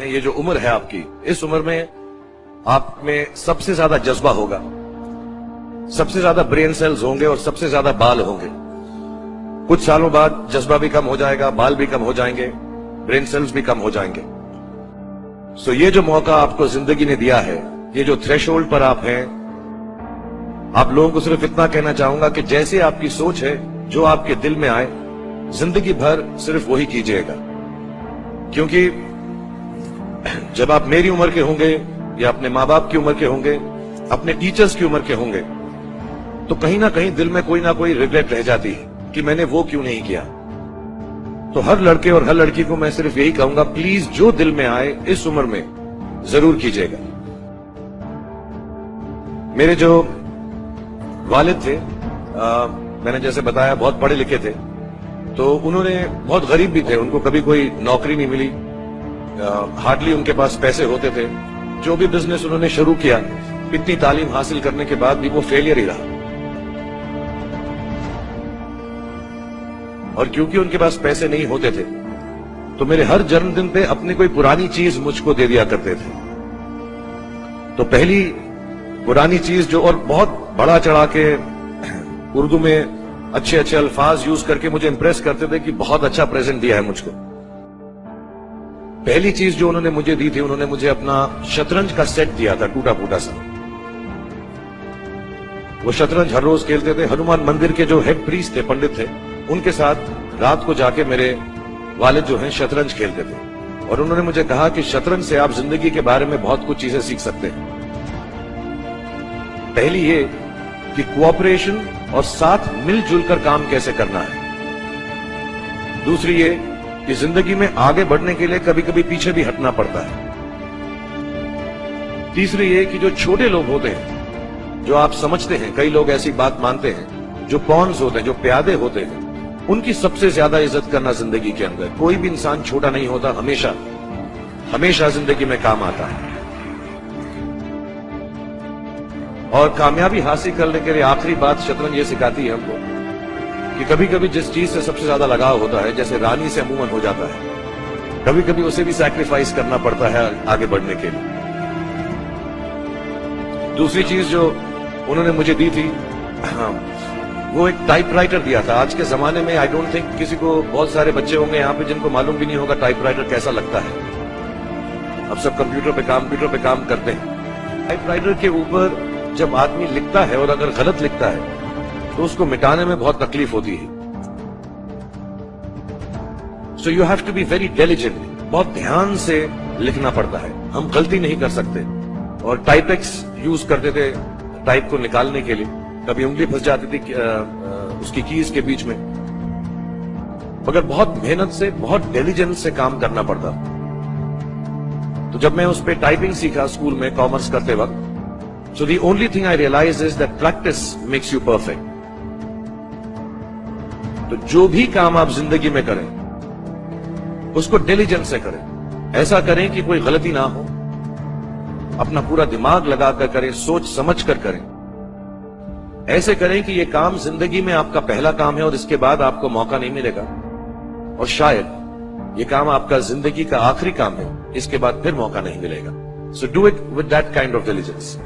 में ये जो उम्र है आपकी, इस उम्र में आप में सबसे ज्यादा जज्बा होगा, सबसे ज्यादा ब्रेन सेल्स होंगे और सबसे ज्यादा बाल होंगे। कुछ सालों बाद जज्बा भी कम हो जाएगा, बाल भी कम हो जाएंगे, ब्रेन सेल्स भी कम हो जाएंगे। सो ये जो मौका आपको जिंदगी ने दिया है, ये जो थ्रेशोल्ड पर आप हैं, आप लोगों को सिर्फ इतना कहना चाहूंगा कि जैसे आपकी सोच है, जो आपके दिल में आए, जिंदगी भर सिर्फ वही कीजिएगा। क्योंकि जब आप मेरी उम्र के होंगे या अपने माँ बाप की उम्र के होंगे, अपने टीचर्स की उम्र के होंगे, तो कहीं ना कहीं दिल में कोई ना कोई रिग्रेट रह जाती है कि मैंने वो क्यों नहीं किया। तो हर लड़के और हर लड़की को मैं सिर्फ यही कहूंगा, प्लीज जो दिल में आए इस उम्र में जरूर कीजिएगा। मेरे जो वालिद थे, मैंने जैसे बताया बहुत पढ़े लिखे थे, तो उन्होंने बहुत गरीब भी थे, उनको कभी कोई नौकरी नहीं मिली, हार्डली उनके पास पैसे होते थे। जो भी बिजनेस उन्होंने शुरू किया, इतनी तालीम हासिल करने के बाद भी वो फेलियर ही रहा। और क्योंकि उनके पास पैसे नहीं होते थे, तो मेरे हर जन्मदिन पे अपनी कोई पुरानी चीज मुझको दे दिया करते थे। तो पहली पुरानी चीज जो, और बहुत बड़ा चढ़ा के उर्दू में अच्छे अच्छे अल्फाज यूज करके मुझे इंप्रेस करते थे कि बहुत अच्छा प्रेजेंट दिया है मुझको। पहली चीज जो उन्होंने मुझे दी थी, उन्होंने मुझे अपना शतरंज का सेट दिया था, टूटा फूटा सा। वो शतरंज हर रोज खेलते थे। हनुमान मंदिर के जो हेड प्रीस्ट थे, पंडित थे, उनके साथ रात को जाके मेरे वालिद जो हैं शतरंज खेलते थे। और उन्होंने मुझे कहा कि शतरंज से आप जिंदगी के बारे में बहुत कुछ चीजें सीख सकते हैं। पहली ये कि कोऑपरेशन और साथ मिलजुल कर काम कैसे करना है। दूसरी ये कि जिंदगी में आगे बढ़ने के लिए कभी कभी पीछे भी हटना पड़ता है। तीसरी ये कि जो छोटे लोग होते हैं, जो आप समझते हैं, कई लोग ऐसी बात मानते हैं, जो पॉन्स होते हैं, जो प्यादे होते हैं, उनकी सबसे ज्यादा इज्जत करना जिंदगी के अंदर। कोई भी इंसान छोटा नहीं होता, हमेशा हमेशा जिंदगी में काम आता है। और कामयाबी हासिल करने के लिए आखिरी बात शतरंज ये सिखाती है हमको कि कभी कभी जिस चीज से सबसे ज्यादा लगाव होता है, जैसे रानी से अमूमन हो जाता है, कभी कभी उसे भी सैक्रिफाइस करना पड़ता है आगे बढ़ने के लिए। दूसरी चीज जो उन्होंने मुझे दी थी, वो एक टाइपराइटर दिया था। आज के जमाने में आई डोंट थिंक किसी को, बहुत सारे बच्चे होंगे यहाँ पे जिनको मालूम भी नहीं होगा टाइपराइटर कैसा लगता है। अब सब कंप्यूटर पे काम करते हैं। टाइपराइटर के ऊपर जब आदमी लिखता है और अगर गलत लिखता है तो उसको मिटाने में बहुत तकलीफ होती है। So you have to be very diligent, बहुत ध्यान से लिखना पड़ता है। हम गलती नहीं कर सकते। और टाइपेक्स यूज करते थे टाइप को निकालने के लिए, कभी उंगली फंस जाती थी उसकी कीज के बीच में, मगर बहुत मेहनत से, बहुत डिलिजेंस से काम करना पड़ता। तो जब मैं उस पर टाइपिंग सीखा स्कूल में कॉमर्स करते वक्त, so the only thing I realized is that practice makes you perfect. तो जो भी काम आप जिंदगी में करें, उसको डिलिजेंस से करें। ऐसा करें कि कोई गलती ना हो, अपना पूरा दिमाग लगाकर करें, सोच समझ कर करें। ऐसे करें कि ये काम जिंदगी में आपका पहला काम है और इसके बाद आपको मौका नहीं मिलेगा, और शायद ये काम आपका जिंदगी का आखिरी काम है, इसके बाद फिर मौका नहीं मिलेगा। So do it with that kind of diligence.